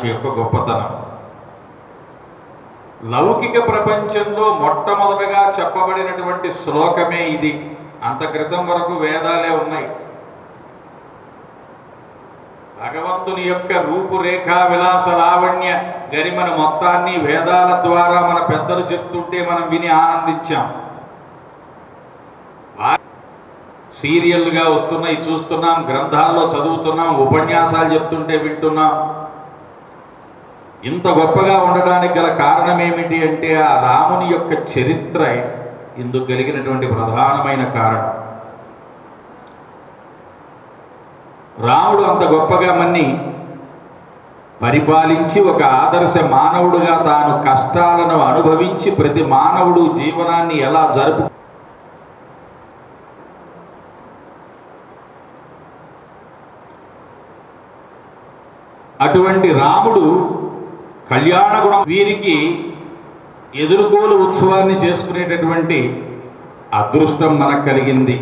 మహర్షి యొక్క గొప్పతనం. లౌకిక ప్రపంచంలో మొట్టమొదటగా చెప్పబడినటువంటి శ్లోకమే ఇది. అంత క్రితం వరకు వేదాలే ఉన్నాయి. భగవంతుని యొక్క రూపురేఖా విలాస లావణ్య గరిమను మొత్తాన్ని వేదాల ద్వారా మన పెద్దలు చెప్తుంటే మనం విని ఆనందించాం. సీరియల్గా వస్తున్నాయి, చూస్తున్నాం, గ్రంథాల్లో చదువుతున్నాం, ఉపన్యాసాలు చెప్తుంటే వింటున్నాం. ఇంత గొప్పగా ఉండడానికి గల కారణం ఏమిటి అంటే ఆ రాముని యొక్క చరిత్ర ఇందుకు కలిగినటువంటి ప్రధానమైన కారణం. రాముడు అంత గొప్పగా మన్ని పరిపాలించి ఒక ఆదర్శ మానవుడుగా తాను కష్టాలను అనుభవించి ప్రతి మానవుడు జీవనాన్ని ఎలా జరుపు అటువంటి రాముడు కళ్యాణగుణం వీరికి ఎదుర్కోలు ఉత్సవాన్ని చేసుకునేటటువంటి అదృష్టం మనకు కలిగింది.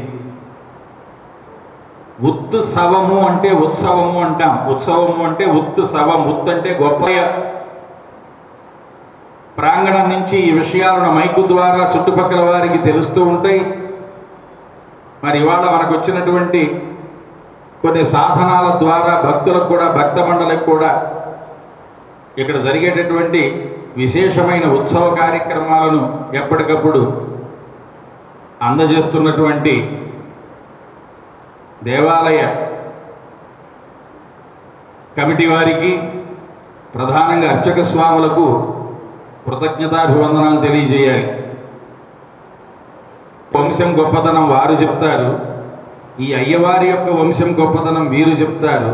ఉత్సవము అంటే ఉత్సవము అంటాం. ఉత్సవము అంటే ఉత్సవం. ఉత్ అంటే గొప్ప. ప్రాంగణం నుంచి ఈ విషయాలను మైకు ద్వారా చుట్టుపక్కల వారికి తెలుస్తూ ఉంటాయి. మరి ఇవాళ మనకు వచ్చినటువంటి కొన్ని సాధనాల ద్వారా భక్తులకు కూడా, భక్త మండలికి కూడా ఇక్కడ జరిగేటటువంటి విశేషమైన ఉత్సవ కార్యక్రమాలను ఎప్పటికప్పుడు అందజేస్తున్నటువంటి దేవాలయ కమిటీ వారికి, ప్రధానంగా అర్చక స్వాములకు కృతజ్ఞతాభివందనాలు తెలియజేయాలి. వంశం గొప్పతనం వారు చెప్తారు, ఈ అయ్యవారి యొక్క వంశం గొప్పతనం వీరు చెప్తారు.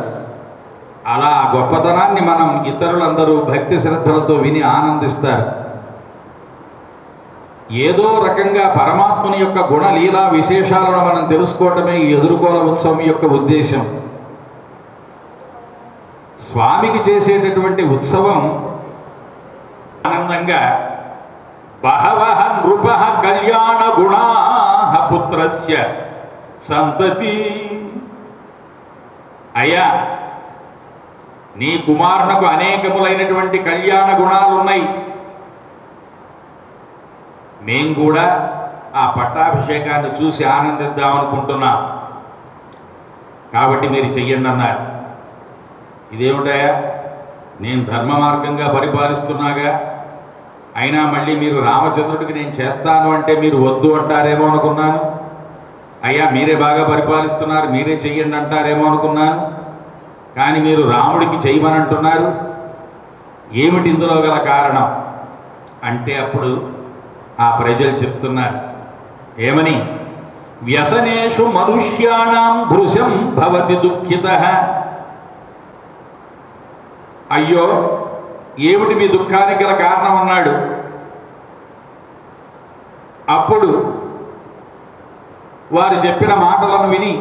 అలా గొప్పతనాన్ని మనం ఇతరులందరూ భక్తి శ్రద్ధలతో విని ఆనందిస్తారు. ఏదో రకంగా పరమాత్ముని యొక్క గుణలీలా విశేషాలను మనం తెలుసుకోవటమే ఈ ఎదుర్కోల ఉత్సవం యొక్క ఉద్దేశం. స్వామికి చేసేటటువంటి ఉత్సవం ఆనందంగా బహవః నృపః కళ్యాణ గుణాః పుత్రస్య సంతతి. అయ్యా, నీ కుమారునకు అనేకములైనటువంటి కళ్యాణ గుణాలు ఉన్నాయి. మేం కూడా ఆ పట్టాభిషేకాన్ని చూసి ఆనందిద్దామనుకుంటున్నాం. కాబట్టి మీరు చెయ్యండి అన్నారు. ఇదేమిటయా, నేను ధర్మ మార్గంగా పరిపాలిస్తున్నాగా, అయినా మళ్ళీ మీరు రామచంద్రుడికి నేను చేస్తాను అంటే మీరు వద్దు అంటారేమో అనుకున్నాను. అయ్యా, మీరే బాగా పరిపాలిస్తున్నారు, మీరే చెయ్యండి అంటారేమో అనుకున్నాను. కానీ మీరు రాముడికి చేయమని అంటున్నారు. ఏమిటి ఇందులో గల కారణం అంటే అప్పుడు ఆ ప్రజలు చెప్తున్నారు ఏమని? వ్యసనేషు మనుష్యాణం భృశం భవతి దుఃఖితః. అయ్యో, ఏమిటి మీ దుఃఖానికి గల కారణం అన్నాడు. అప్పుడు వారు చెప్పిన మాటలను విని,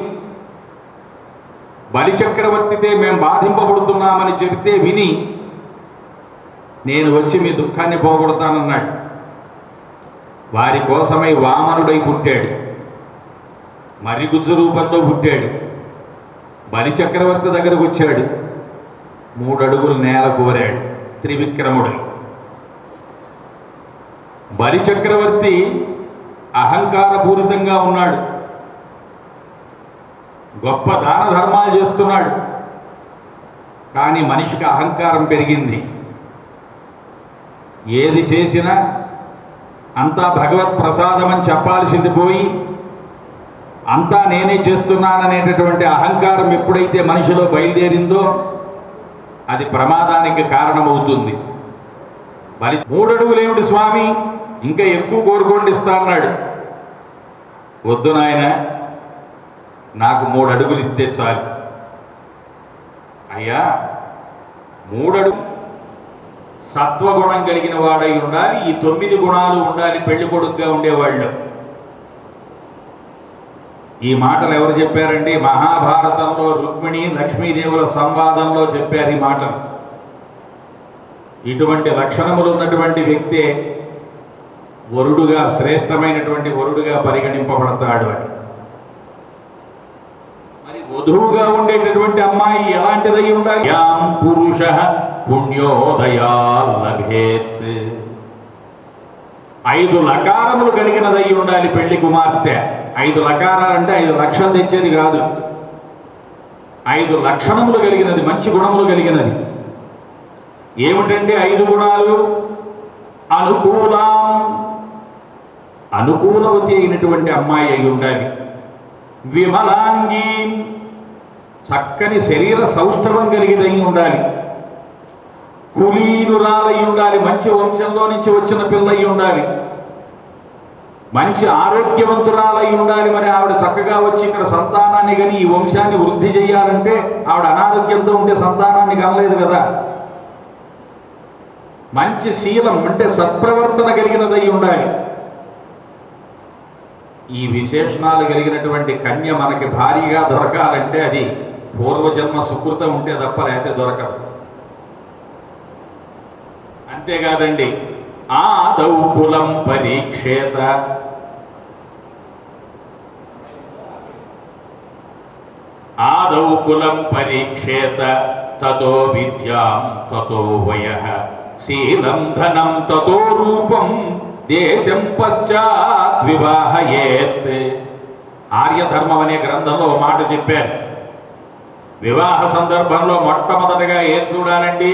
బలిచక్రవర్తితే మేము బాధింపబడుతున్నామని చెబితే విని, నేను వచ్చి మీ దుఃఖాన్ని పోగొడతానన్నాడు. వారి కోసమై వామనుడై పుట్టాడు, మరిగుజ్జు రూపంలో పుట్టాడు. బలిచక్రవర్తి దగ్గరకు వచ్చాడు, 3 అడుగులు నేల కోరాడు. త్రివిక్రముడు. బలిచక్రవర్తి అహంకారపూరితంగా ఉన్నాడు, గొప్ప దాన ధర్మాలు చేస్తున్నాడు. కానీ మనిషికి అహంకారం పెరిగింది. ఏది చేసినా అంతా భగవత్ ప్రసాదం అని చెప్పాల్సింది పోయి, అంతా నేనే చేస్తున్నాననేటటువంటి అహంకారం ఎప్పుడైతే మనిషిలో బయలుదేరిందో అది ప్రమాదానికి కారణమవుతుంది. 3 అడుగులు ఏమిటి స్వామి, ఇంకా ఎక్కువ కోరుకోండి ఇస్తా అన్నాడు. వద్దు నాయన, నాకు 3 అడుగులు ఇస్తే చాలు. అయ్యా, 3 అడుగు సత్వగుణం కలిగిన వాడై ఉండాలి, ఈ 9 గుణాలు ఉండాలి పెళ్లి కొడుకుగా ఉండేవాళ్ళు. ఈ మాటలు ఎవరు చెప్పారండి? మహాభారతంలో రుక్మిణి లక్ష్మీదేవుల సంవాదంలో చెప్పారు ఈ మాటలు. ఇటువంటి లక్షణములు ఉన్నటువంటి వ్యక్తే వరుడుగా, శ్రేష్టమైనటువంటి వరుడుగా పరిగణింపబడతాడు అని. మరి వధువుగా ఉండేటటువంటి అమ్మాయి ఎలాంటిదై ఉండాలి? యాం పురుషః పుణ్యోదయా లభేత్. 5 లకారములు కలిగినదై ఉండాలి పెళ్లి కుమార్తె. 5 లకారాలంటే 5 లక్షలు తెచ్చేది కాదు, 5 లక్షణములు కలిగినది, మంచి గుణములు కలిగినది. ఏమిటండి 5 గుణాలు? అనుకూలవతి అయినటువంటి అమ్మాయి అయి ఉండాలి. విమలాంగి, చక్కని శరీర సౌష్ఠవం కలిగిదై ఉండాలి. కులీనురాలై ఉండాలి, మంచి వంశంలో నుంచి వచ్చిన పిల్లయి ఉండాలి. మంచి ఆరోగ్యవంతురాలై ఉండాలి. మరి ఆవిడ చక్కగా వచ్చి ఇక్కడ సంతానాన్ని కానీ ఈ వంశాన్ని వృద్ధి చేయాలంటే ఆవిడ అనారోగ్యంతో ఉంటే సంతానాన్ని కనలేదు కదా. మంచి శీలం అంటే సత్ప్రవర్తన కలిగినదై ఉండాలి. ఈ విశేషణాలు కలిగినటువంటి కన్య మనకి భారీగా దొరకాలంటే అది పూర్వజన్మ సుకృతం ఉంటే తప్ప లేకపోతే దొరకదు. అంతేకాదండి, ఆదౌ కులం పరీక్షేత, ఆదౌ కులం పరీక్షేత తతో విద్యాం తతో వయః శీలం ధనం తతో రూపం దేశం పశ్చాత్ వివాహయేత్. ఆర్యధర్మం అనే గ్రంథంలో మాట చెప్పారు. వివాహ సందర్భంలో మొట్టమొదటగా ఏం చూడాలండి?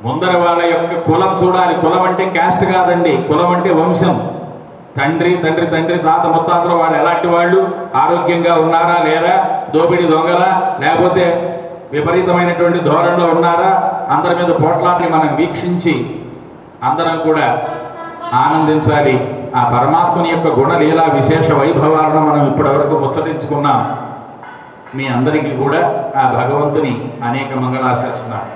ముందర వాళ్ళ యొక్క కులం చూడాలి. కులం అంటే క్యాస్ట్ కాదండి, కులం అంటే వంశం. తండ్రి తండ్రి తండ్రి తాత ముత్తాతలు వాళ్ళు ఎలాంటి వాళ్ళు, ఆరోగ్యంగా ఉన్నారా లేరా, దోపిడి దొంగలా, లేకపోతే విపరీతమైనటువంటి ధోరణిలో ఉన్నారా, అందరి మీద పోట్లాన్ని మనం వీక్షించి అందరం కూడా ఆనందించాలి. ఆ పరమాత్మని యొక్క గుణలీలా విశేష వైభవాలను మనం ఇప్పటివరకు ముచ్చటించుకున్నాం. మీ అందరికీ కూడా ఆ భగవంతుని అనేక మంగళాశాసనాలు.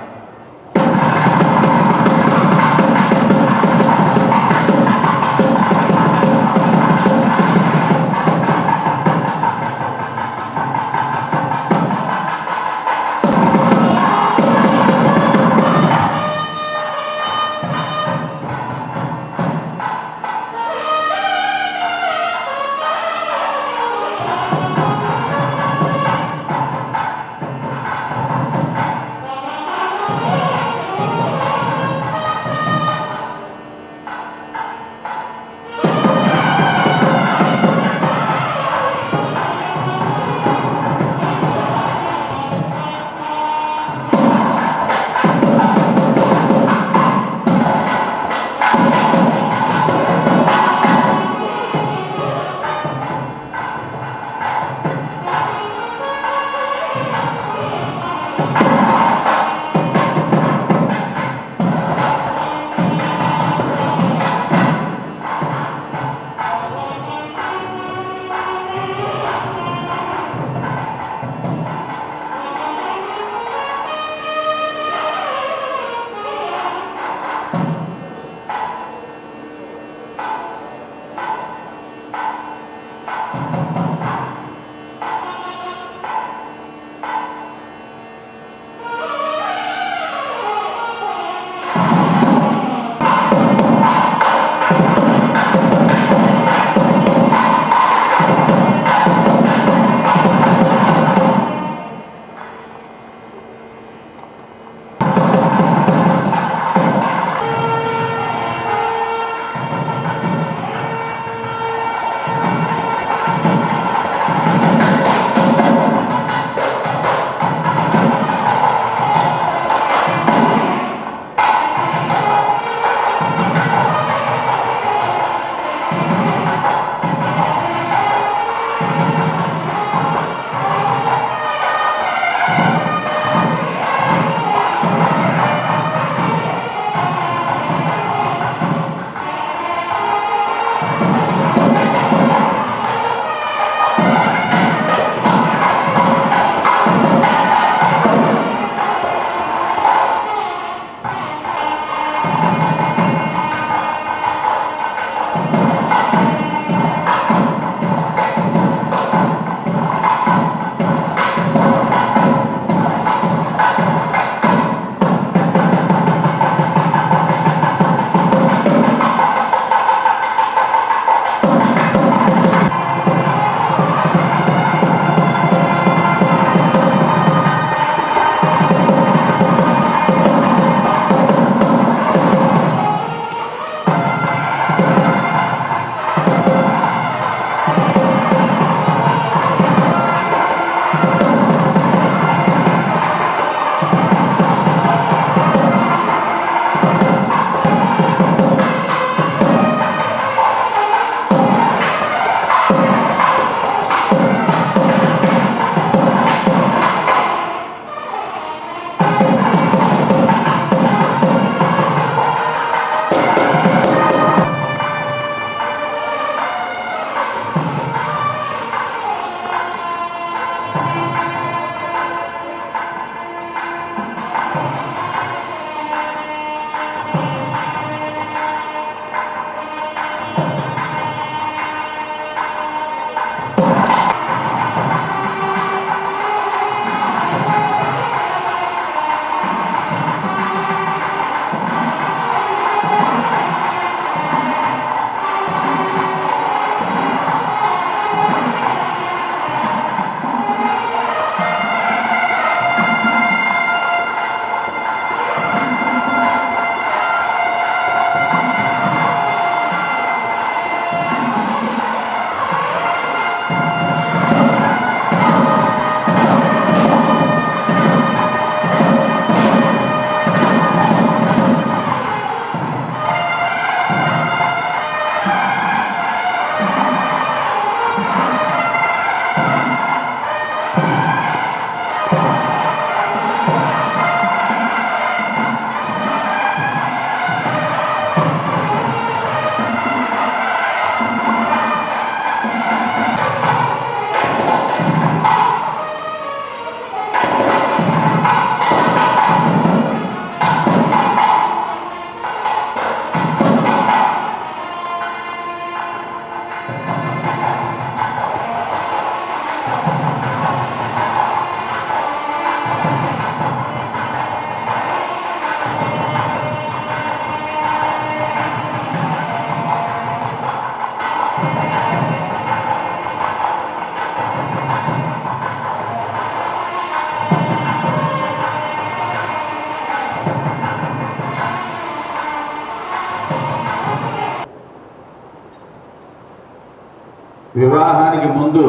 వివాహానికి ముందు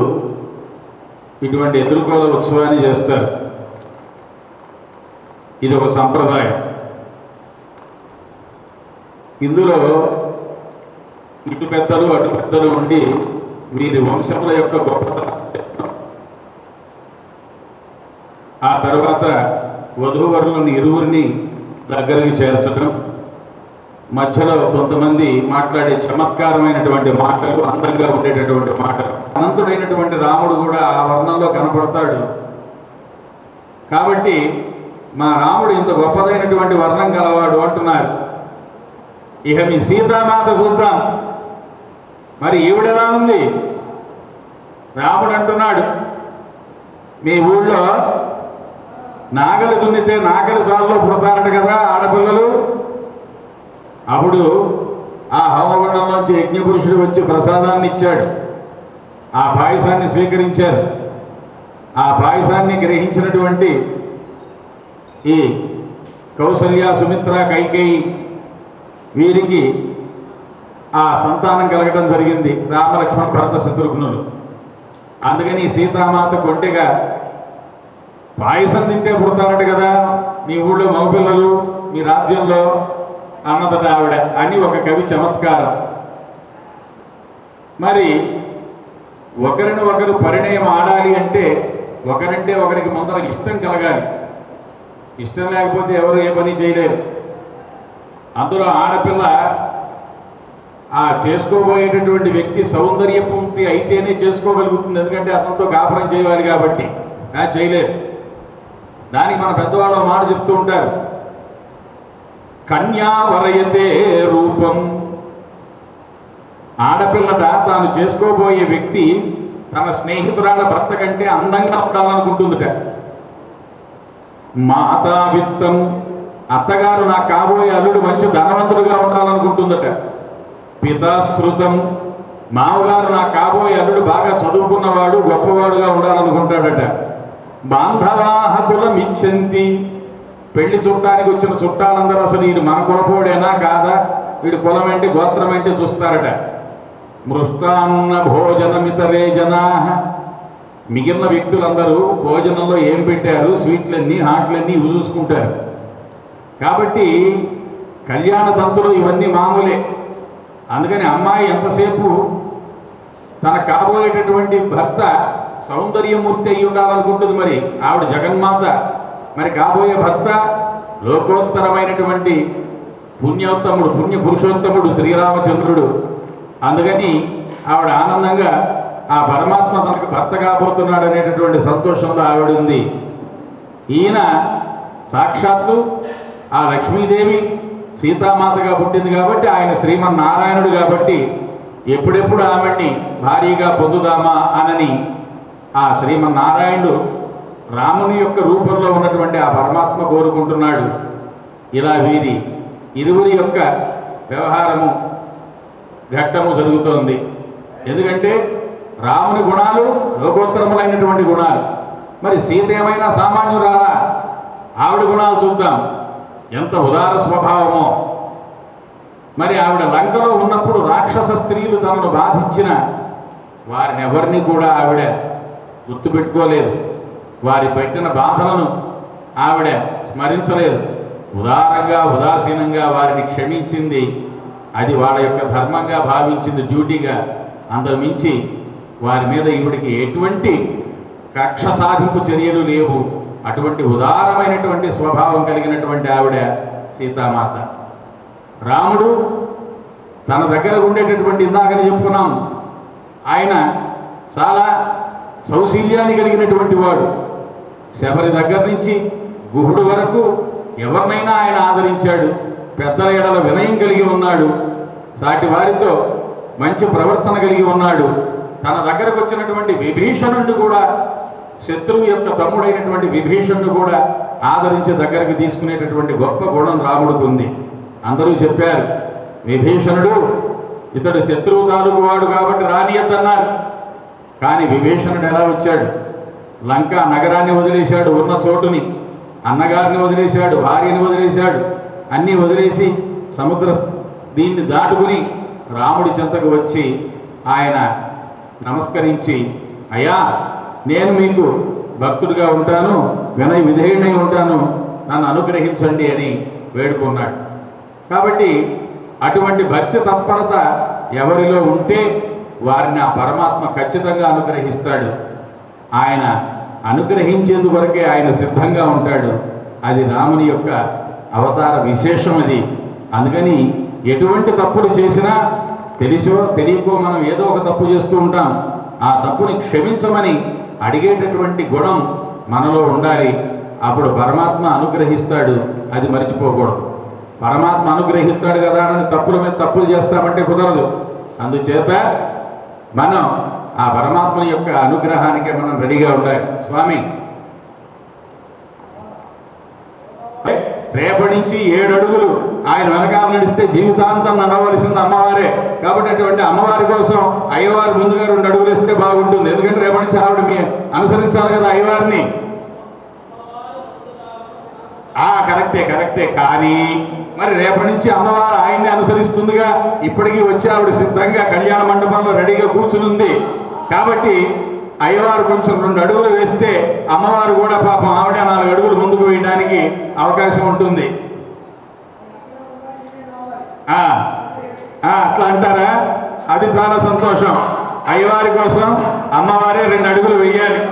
ఇటువంటి ఎదుర్కోల ఉత్సవాన్ని చేస్తారు. ఇది ఒక సంప్రదాయం. ఇందులో ఇటు పెద్దలు అటు పెద్దలు ఉండి వీరి వంశముల యొక్క గొప్పతనం, ఆ తర్వాత వధూవరులను ఇరువురిని దగ్గరికి చేర్చడం, మధ్యలో కొంతమంది మాట్లాడే చమత్కారమైనటువంటి మాటలు, అందంగా ఉండేటటువంటి మాటలు. అనంతుడైనటువంటి రాముడు కూడా ఆ వర్ణంలో కనపడతాడు. కాబట్టి మా రాముడు ఇంత గొప్పదైనటువంటి వర్ణం గలవాడు అంటున్నారు. ఇక మీ సీతామాత చూద్దాం, మరి ఈవిడెలా ఉంది? రాముడు అంటున్నాడు, మీ ఊళ్ళో నాగలి దున్నితే నాగలి సార్లో పుడతారట కదా ఆడపిల్లలు. అప్పుడు ఆ హోమగుండంలోంచి యజ్ఞపురుషుడు వచ్చి ప్రసాదాన్ని ఇచ్చాడు. ఆ పాయసాన్ని స్వీకరించారు. ఆ పాయసాన్ని గ్రహించినటువంటి ఈ కౌసల్య, సుమిత్ర, కైకేయి వీరికి ఆ సంతానం కలగడం జరిగింది, రామలక్ష్మణ భరత శత్రుఘ్నులు. అందుకని సీతామాత కొంటెగా పాయసం తింటే పుడతారట కదా మీ ఊళ్ళో మగపిల్లలు, మీ రాజ్యంలో అన్నదట ఆవిడ అని ఒక కవి చమత్కారం. మరి ఒకరిని ఒకరు పరిణయం ఆడాలి అంటే ఒకరంటే ఒకరికి ముందర ఇష్టం కలగాలి. ఇష్టం లేకపోతే ఎవరు ఏ పని చేయలేరు. అందులో ఆడపిల్ల ఆ చేసుకోబోయేటటువంటి వ్యక్తి సౌందర్యపూర్తి అయితేనే చేసుకోగలుగుతుంది. ఎందుకంటే అతనితో కాపురం చేయాలి కాబట్టి చేయలేరు. దానికి మన పెద్దవాళ్ళు మాట చెప్తూ ఉంటారు, కన్యా వరయతే రూపం. ఆడపిల్లట తాను చేసుకోబోయే వ్యక్తి తన స్నేహితురాల భర్త కంటే అందంగా ఉండాలనుకుంటుందిట. మాతా విత్తం, అత్తగారు నా కాబోయే అల్లుడు మంచి ధనవంతుడుగా ఉండాలనుకుంటుందట. పితాశ్రుతం, మామగారు నా కాబోయే అల్లుడు బాగా చదువుకున్నవాడు గొప్పవాడుగా ఉండాలనుకుంటాడట. బాంధవాహకులం ఇచ్చంతి, పెళ్లి చుట్టానికి వచ్చిన చుట్టాలందరూ అసలు వీడు మన కులపోడేనా కాదా, వీడు కులం ఏంటి గోత్రం ఏంటి చూస్తారట. మృష్టాన్న భోజనమితరే జనా, మిగిలిన వ్యక్తులందరూ భోజనంలో ఏం పెట్టారు, స్వీట్లన్నీ హాట్లన్నీ చూసుకుంటారు. కాబట్టి కళ్యాణ తంతులు ఇవన్నీ మామూలే. అందుకని అమ్మాయి ఎంతసేపు తన కాబోయేటటువంటి భర్త సౌందర్యమూర్తి అయి ఉండాలనుకుంటుంది. మరి ఆవిడ జగన్మాత, మరి కాబోయే భర్త లోకోత్తరమైనటువంటి పుణ్యోత్తముడు, పుణ్య పురుషోత్తముడు శ్రీరామచంద్రుడు. అందుకని ఆవిడ ఆనందంగా ఆ పరమాత్మ తనకు భర్త కాబోతున్నాడు అనేటటువంటి సంతోషంలో ఆవిడ ఉంది. ఈయన సాక్షాత్తు ఆ లక్ష్మీదేవి సీతామాతగా పుట్టింది కాబట్టి ఆయన శ్రీమన్నారాయణుడు కాబట్టి ఎప్పుడెప్పుడు ఆవిడ్ని భారీగా పొందుదామా అనని ఆ శ్రీమన్నారాయణుడు రాముని యొక్క రూపంలో ఉన్నటువంటి ఆ పరమాత్మ కోరుకుంటున్నాడు. ఇలా వీరి ఇరువురి యొక్క వ్యవహారము ఘట్టము జరుగుతోంది. ఎందుకంటే రాముని గుణాలు లోకోత్తరములైనటువంటి గుణాలు. మరి సీత ఏమైనా సామాన్యురాలా? ఆవిడ గుణాలు చూద్దాం, ఎంత ఉదార స్వభావమో. మరి ఆవిడ లంకలో ఉన్నప్పుడు రాక్షస స్త్రీలు తనను బాధించిన వారిని ఎవరిని కూడా ఆవిడ గుర్తుపెట్టుకోలేదు. వారి పెట్టిన బాధలను ఆవిడ స్మరించలేదు. ఉదారంగా ఉదాసీనంగా వారిని క్షమించింది. అది వాళ్ళ యొక్క ధర్మంగా భావించింది, డ్యూటీగా. అంతకుమించి వారి మీద ఈవిడికి ఎటువంటి కక్ష సాధింపు చర్యలు లేవు. అటువంటి ఉదారమైనటువంటి స్వభావం కలిగినటువంటి ఆవిడ సీతామాత. రాముడు తన దగ్గర ఉండేటటువంటి, ఇందాకని చెప్పుకున్నాం, ఆయన చాలా సౌశీల్యాన్ని కలిగినటువంటి వాడు. శబరి దగ్గర నుంచి గుహుడు వరకు ఎవరినైనా ఆయన ఆదరించాడు. పెద్దల ఎడల వినయం కలిగి ఉన్నాడు. సాటి వారితో మంచి ప్రవర్తన కలిగి ఉన్నాడు. తన దగ్గరకు వచ్చినటువంటి విభీషణుడు కూడా, శత్రువు యొక్క తమ్ముడైనటువంటి విభీషణుడు కూడా ఆదరించి దగ్గరికి తీసుకునేటటువంటి గొప్ప గుణం రాముడికి ఉంది. అందరూ చెప్పారు, విభీషణుడు ఇతడు శత్రువు తాలూకు వాడు కాబట్టి రానియద్దన్నారు. కానీ విభీషణుడు ఎలా వచ్చాడు? లంకా నగరాన్ని వదిలేశాడు, ఉన్న చోటుని, అన్నగారిని వదిలేశాడు, భార్యని వదిలేశాడు, అన్నీ వదిలేసి సముద్ర దీన్ని దాటుకుని రాముడి చెంతకు వచ్చి ఆయన నమస్కరించి, అయ్యా నేను మీకు భక్తుడిగా ఉంటాను, వినయ విధేయుడై ఉంటాను, నన్ను అనుగ్రహించండి అని వేడుకున్నాడు. కాబట్టి అటువంటి భక్తి తత్పరత ఎవరిలో ఉంటే వారిని ఆ పరమాత్మ ఖచ్చితంగా అనుగ్రహిస్తాడు. ఆయన అనుగ్రహించేందు వరకే ఆయన సిద్ధంగా ఉంటాడు. అది రాముని యొక్క అవతార విశేషం అది. అందుకని ఎటువంటి తప్పులు చేసినా తెలిసో తెలియకో మనం ఏదో ఒక తప్పు చేస్తూ ఉంటాం. ఆ తప్పుని క్షమించమని అడిగేటటువంటి గుణం మనలో ఉండాలి. అప్పుడు పరమాత్మ అనుగ్రహిస్తాడు. అది మర్చిపోకూడదు. పరమాత్మ అనుగ్రహిస్తాడు కదా అని తప్పుల మీద తప్పులు చేస్తామంటే కుదరదు. అందుచేత మనం ఆ పరమాత్మ యొక్క అనుగ్రహానికి మనం రెడీగా ఉండాలి. స్వామి రేపటి నుంచి 7 అడుగులు ఆయన వెనకాల నడిస్తే జీవితాంతం నడవలసింది అమ్మవారే. కాబట్టి అటువంటి అమ్మవారి కోసం అయ్యవారు ముందుగా 2 అడుగులు వేస్తే బాగుంటుంది. ఎందుకంటే రేపటి నుంచి ఆవిడ మీ అనుసరించాలి కదా అయ్యవారిని. కరెక్టే. కానీ మరి రేపటి నుంచి అమ్మవారు ఆయన్ని అనుసరిస్తుందిగా. ఇప్పటికీ వచ్చి ఆవిడ సిద్ధంగా కళ్యాణ మండపంలో రెడీగా కూర్చునుంది. కాబట్టి అయ్యవారు కొంచెం 2 అడుగులు వేస్తే అమ్మవారు కూడా పాపం ఆవిడ 4 అడుగులు ముందుకు వేయడానికి అవకాశం ఉంటుంది. అట్లా అంటారా? అది చాలా సంతోషం. అయ్యవారి కోసం అమ్మవారే 2 అడుగులు వేయాలి.